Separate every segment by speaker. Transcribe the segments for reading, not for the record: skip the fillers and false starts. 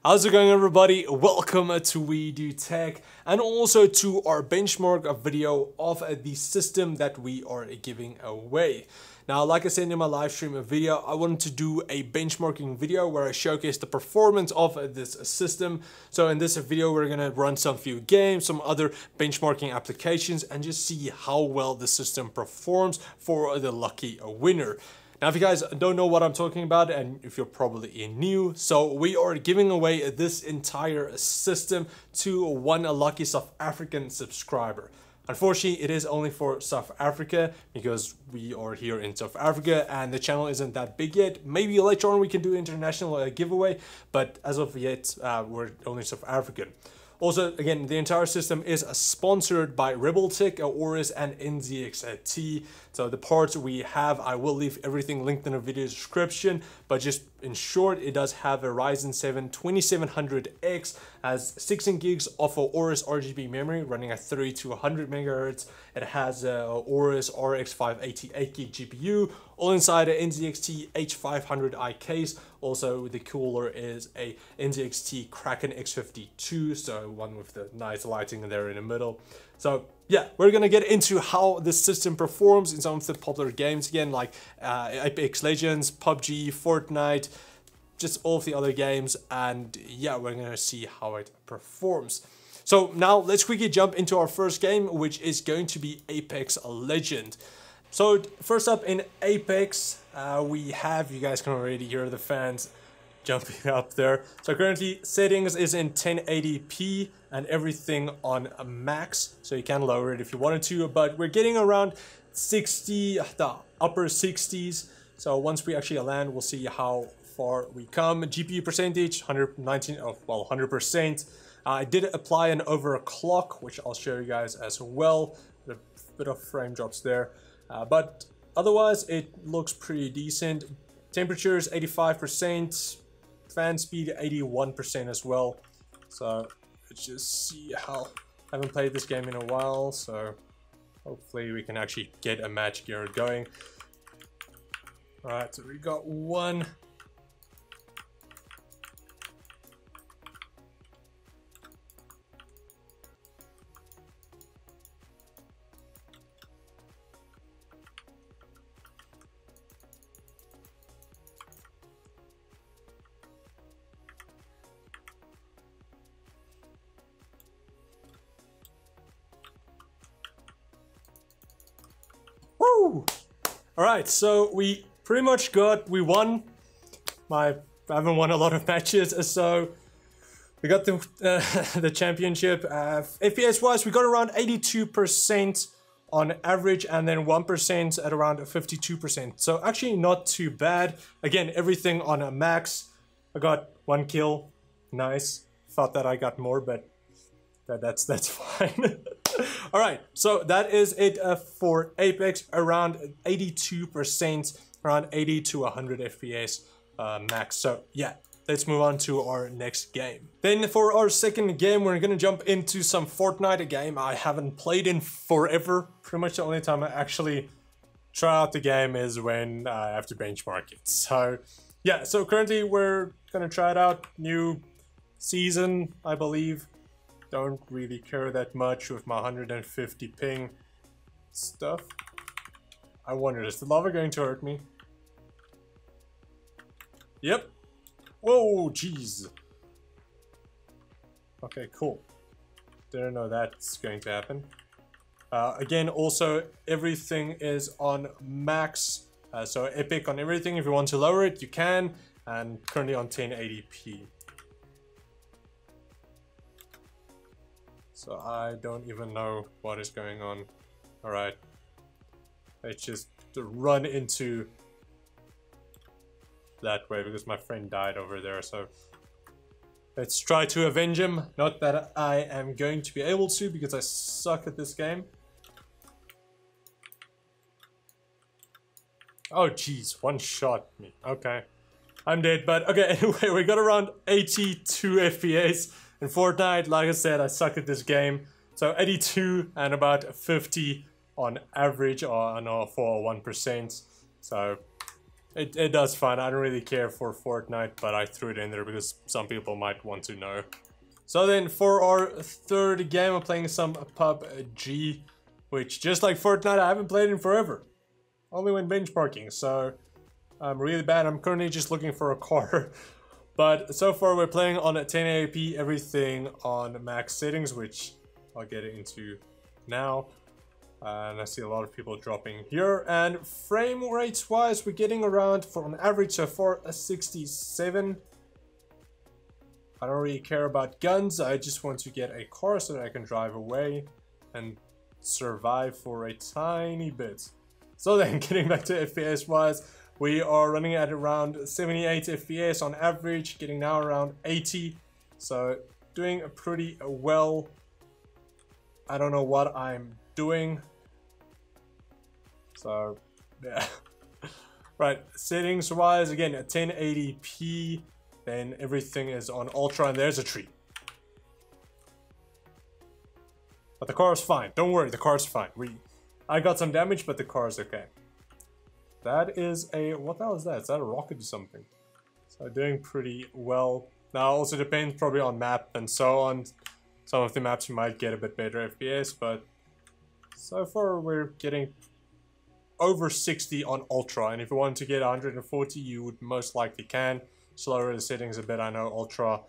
Speaker 1: How's it going, everybody? Welcome to We Do Tech and also to our benchmark video of the system that we are giving away. Now, like I said in my live stream video, I wanted to do a benchmarking video where I showcase the performance of this system. So in this video, we're gonna run some few games, some other benchmarking applications, and just see how well the system performs for the lucky winner. Now, if you guys don't know what I'm talking about, and if you're probably new, so we are giving away this entire system to one lucky South African subscriber. Unfortunately, it is only for South Africa because we are here in South Africa and the channel isn't that big yet. Maybe later on we can do international giveaway, but as of yet, we're only South African. Also, again, the entire system is sponsored by Rebeltech, Aorus, and NZXT. So the parts we have, I will leave everything linked in the video description. But just in short, it does have a Ryzen 7 2700X, has 16 gigs of Aorus RGB memory running at 30 to 100 megahertz. It has a Aorus RX580 8GB GPU, all inside an NZXT H500i case. Also, the cooler is a NZXT Kraken X52, so one with the nice lighting there in the middle. So yeah, we're gonna get into how the system performs in some of the popular games again, like Apex Legends, PUBG, Fortnite, just all of the other games, and yeah, we're gonna see how it performs. So now let's quickly jump into our first game, which is going to be Apex Legends. So first up in Apex, we have, you guys can already hear the fans jumping up there. So currently settings is in 1080p and everything on a max. So you can lower it if you wanted to, but we're getting around 60, the upper 60s. So once we actually land, we'll see how far we come. GPU percentage, 100%. I did apply an overclock, which I'll show you guys as well. A bit of frame drops there. But otherwise, it looks pretty decent. Temperature is 85%, fan speed 81% as well. So let's just see how. I haven't played this game in a while, so hopefully we can actually get a match gear going. Alright, so we got one. Alright, so we pretty much we won. I haven't won a lot of matches, so we got the championship. FPS wise, we got around 82% on average, and then 1% at around 52%. So actually not too bad. Again, everything on a max. I got 1 kill, nice. Thought that I got more, but that's fine. Alright, so that is it for Apex, around 82%, around 80 to 100 FPS max. So yeah, let's move on to our next game. Then for our second game, we're gonna jump into some Fortnite, a game I haven't played in forever. Pretty much the only time I actually try out the game is when I have to benchmark it. So yeah, so currently we're gonna try it out. New season, I believe. Don't really care that much with my 150 ping stuff. I wonder, is the lava going to hurt me? Yep. Whoa, jeez. Okay, cool. Didn't know that's going to happen. Again, also, everything is on max. So epic on everything. If you want to lower it, you can. And currently on 1080p. So I don't even know what is going on. Alright. Let's just run into that way because my friend died over there. So let's try to avenge him. Not that I am going to be able to because I suck at this game. Oh jeez, one shot me. Okay. I'm dead, but okay, anyway, we got around 82 FPS. In Fortnite, like I said, I suck at this game. So 82 and about 50 on average for 1%. So It does fine. I don't really care for Fortnite, but I threw it in there because some people might want to know. So then for our third game, I'm playing some PUBG, which just like Fortnite, I haven't played in forever. Only when benchmarking, so I'm really bad. I'm currently just looking for a car. But so far we're playing on a 1080p, everything on max settings, which I'll get into now. And I see a lot of people dropping here. And frame rates wise, we're getting around, for an average so far, a 67. I don't really care about guns. I just want to get a car so that I can drive away and survive for a tiny bit. So then, getting back to FPS wise, we are running at around 78 FPS on average, getting now around 80. So doing pretty well. I don't know what I'm doing. So yeah. Right, settings wise, again at 1080p, then everything is on ultra, and there's a tree. But the car is fine. Don't worry, the car's fine. I got some damage, but the car is okay. That is a, what the hell is that? Is that a rocket or something? So doing pretty well. Now also depends probably on map and so on. Some of the maps you might get a bit better FPS, but so far we're getting over 60 on ultra, and if you want to get 140 you would most likely can. Slower the settings a bit. I know ultra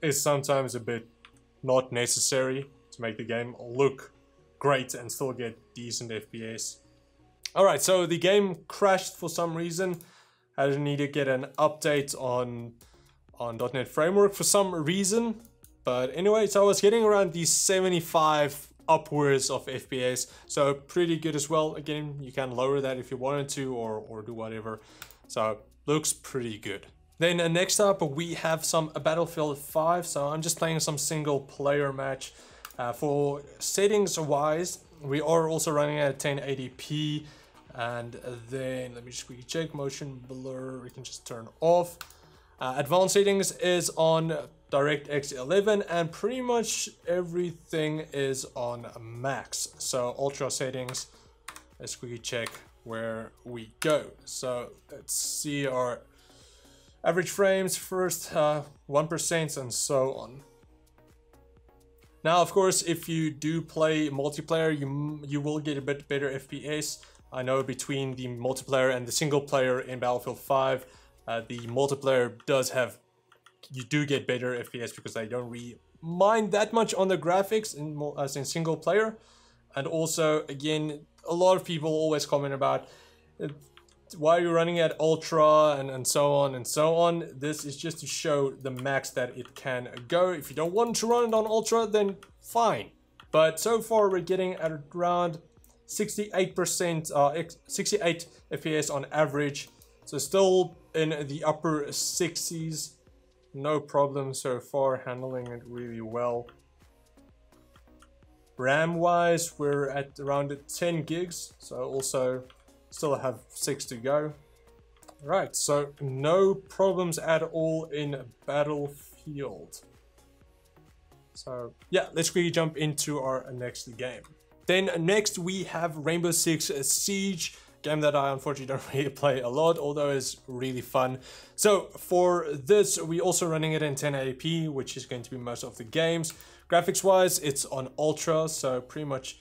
Speaker 1: is sometimes a bit not necessary to make the game look great and still get decent FPS. Alright, so the game crashed for some reason. I need to get an update on .NET Framework for some reason. But anyway, so I was getting around these 75 upwards of FPS, so pretty good as well. Again, you can lower that if you wanted to, or do whatever. So looks pretty good. Then next up we have some Battlefield 5. So I'm just playing some single player match. For settings wise, we are also running at 1080p, and then let me just quickly check motion blur. We can just turn off. Advanced settings is on DirectX 11, and pretty much everything is on max. So ultra settings, let's quickly check where we go. So let's see our average frames first, 1% and so on. Now, of course, if you do play multiplayer, you will get a bit better FPS. I know between the multiplayer and the single player in Battlefield 5, the multiplayer does have, you do get better FPS because they don't really mind that much on the graphics as in single player. And also, again, a lot of people always comment about why you're running at ultra and so on and so on. This is just to show the max that it can go. If you don't want to run it on ultra, then fine. But so far we're getting at around 68%, 68 FPS on average. So still in the upper 60s. No problem so far, handling it really well. RAM wise, we're at around 10 gigs. So also still have 6 to go. Right, so no problems at all in Battlefield. So yeah, let's quickly jump into our next game. Then next we have Rainbow Six Siege, game that I unfortunately don't really play a lot, although it's really fun. So for this, we also running it in 1080p, which is going to be most of the games. Graphics wise, it's on ultra, so pretty much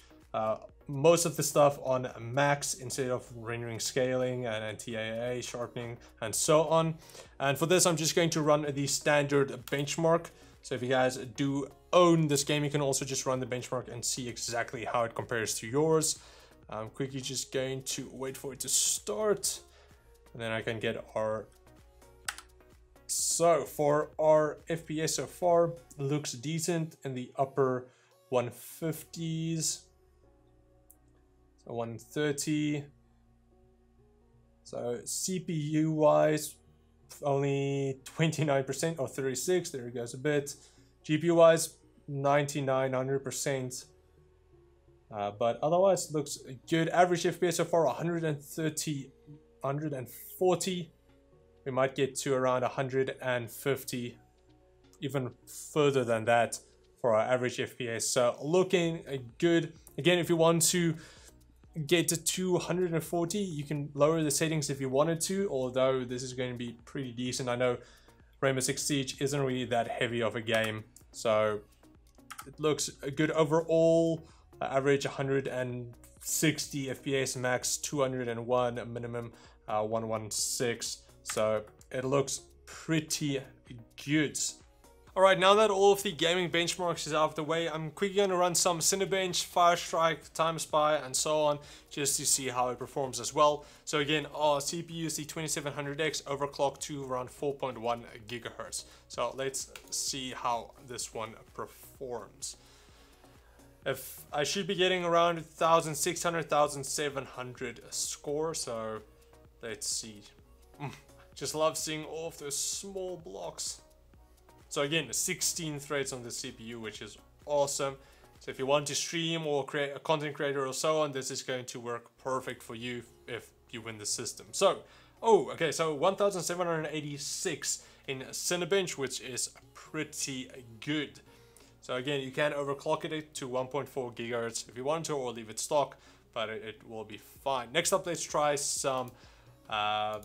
Speaker 1: most of the stuff on max instead of rendering scaling and TAA, sharpening and so on. And for this, I'm just going to run the standard benchmark. So if you guys do own this game, you can also just run the benchmark and see exactly how it compares to yours. I'm quickly just going to wait for it to start, and then I can get our... So for our FPS so far, looks decent in the upper 150s. So 130. So CPU wise, only 29% or 36. There it goes a bit. GPU wise, 99-100%. But otherwise looks good. Average FPS so far 130, 140. We might get to around 150, even further than that for our average FPS. So looking good. Again, if you want to get it to 140. You can lower the settings if you wanted to, although this is going to be pretty decent. I know Rainbow Six Siege isn't really that heavy of a game, so it looks good overall. Average 160 FPS max, 201 minimum, 116. So it looks pretty good. Alright, now that all of the gaming benchmarks is out of the way, I'm quickly going to run some Cinebench, Firestrike, TimeSpy, and so on, just to see how it performs as well. So again, our CPU is the 2700X, overclocked to around 4.1 gigahertz. So let's see how this one performs. If I should be getting around 1600, 1700 score, so let's see. Just love seeing all of those small blocks. So again, 16 threads on the CPU, which is awesome. So if you want to stream or create a content creator or so on, this is going to work perfect for you if you win the system. So, okay, so 1786 in Cinebench, which is pretty good. So again, you can overclock it to 1.4 gigahertz if you want to, or leave it stock, but it will be fine. Next up, let's try some 3D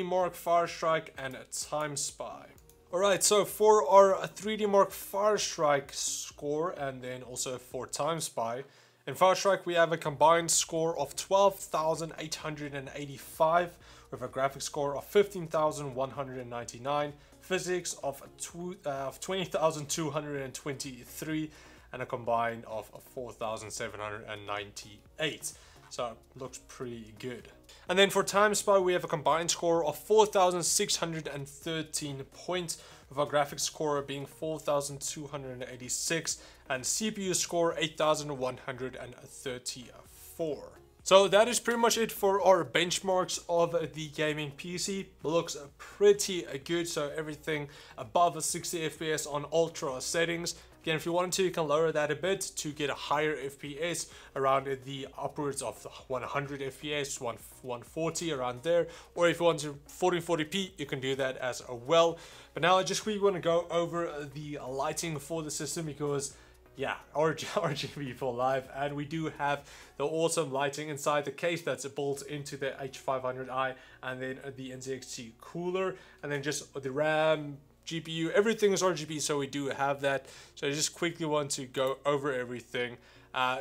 Speaker 1: Mark, Firestrike, and TimeSpy. Alright, so for our 3D Mark Firestrike score, and then also for TimeSpy, in Firestrike we have a combined score of 12,885 with a graphics score of 15,199, physics of 20,223, and a combined of 4,798. So looks pretty good. And then for TimeSpy we have a combined score of 4,613 points, with our graphics score being 4,286 and CPU score 8,134. So that is pretty much it for our benchmarks of the gaming PC. It looks pretty good, so everything above 60 FPS on ultra settings. Again, if you wanted to, you can lower that a bit to get a higher FPS, around the upwards of 100 FPS, 140 around there. Or if you want to 1440p, you can do that as well. But now I just really want to go over the lighting for the system, because yeah, RGB for life, and we do have the awesome lighting inside the case that's built into the H500i, and then the NZXT cooler, and then just the RAM, GPU, everything is RGB, so we do have that. So I just quickly want to go over everything.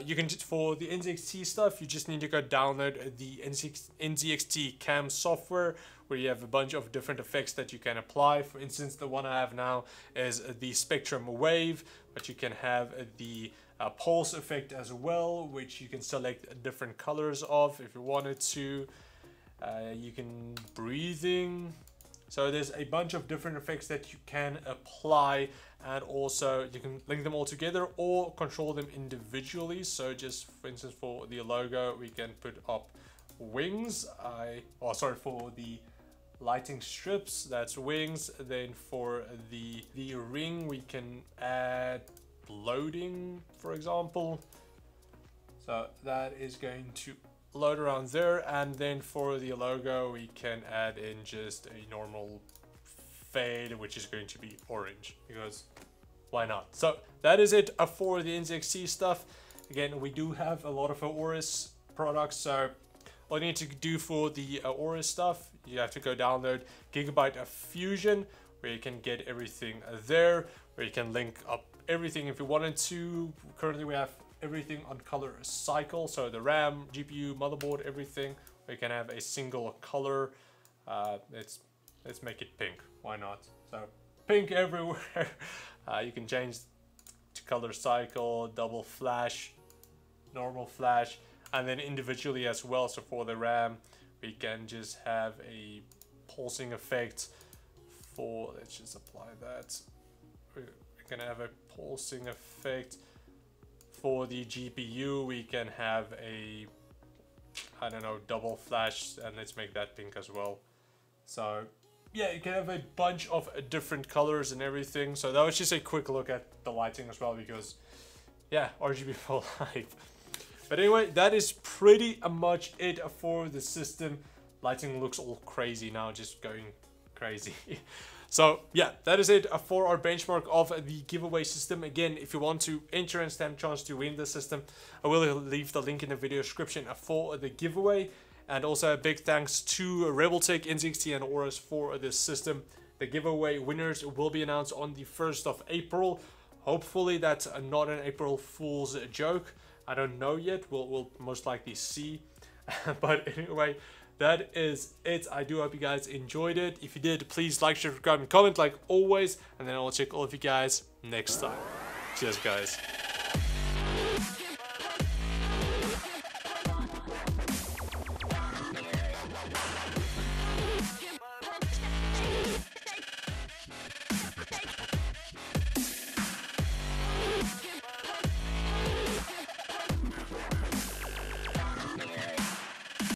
Speaker 1: You can, for the NZXT stuff, you just need to go download the NZXT Cam software, where you have a bunch of different effects that you can apply. For instance, the one I have now is the Spectrum Wave, but you can have the pulse effect as well, which you can select different colors of if you wanted to. You can breathing. So there's a bunch of different effects that you can apply, and also you can link them all together or control them individually. So just for instance, for the logo, we can put up wings. For the lighting strips, that's wings. Then for the ring, we can add loading, for example. So that is going to load around there, and then for the logo we can add in just a normal fade, which is going to be orange, because why not? So that is it for the NZXT stuff. Again, we do have a lot of Aorus products, so all you need to do for the Aorus stuff, you have to go download Gigabyte of Fusion, where you can get everything there, where you can link up everything if you wanted to. Currently we have everything on color cycle, so the RAM, GPU, motherboard, everything. We can have a single color. Let's make it pink. Why not? So pink everywhere. You can change to color cycle, double flash, normal flash, and then individually as well. So for the RAM, we can just have a pulsing effect. For, let's just apply that. We're gonna have a pulsing effect. For the GPU, we can have a, I don't know, double flash, and let's make that pink as well. So yeah, you can have a bunch of different colors and everything. So that was just a quick look at the lighting as well, because yeah, RGB for life. But anyway, that is pretty much it for the system. Lighting looks all crazy now, just going crazy. So yeah, that is it for our benchmark of the giveaway system. Again, if you want to enter and stand a chance to win the system, I will leave the link in the video description for the giveaway. And also a big thanks to Rebeltech, NZXT and Aorus for this system. The giveaway winners will be announced on the 1st of April. Hopefully that's not an April Fool's joke. I don't know yet. We'll most likely see. But anyway, that is it. I do hope you guys enjoyed it. If you did, please like, share, subscribe, and comment like always. And then I'll check all of you guys next time. Cheers, guys.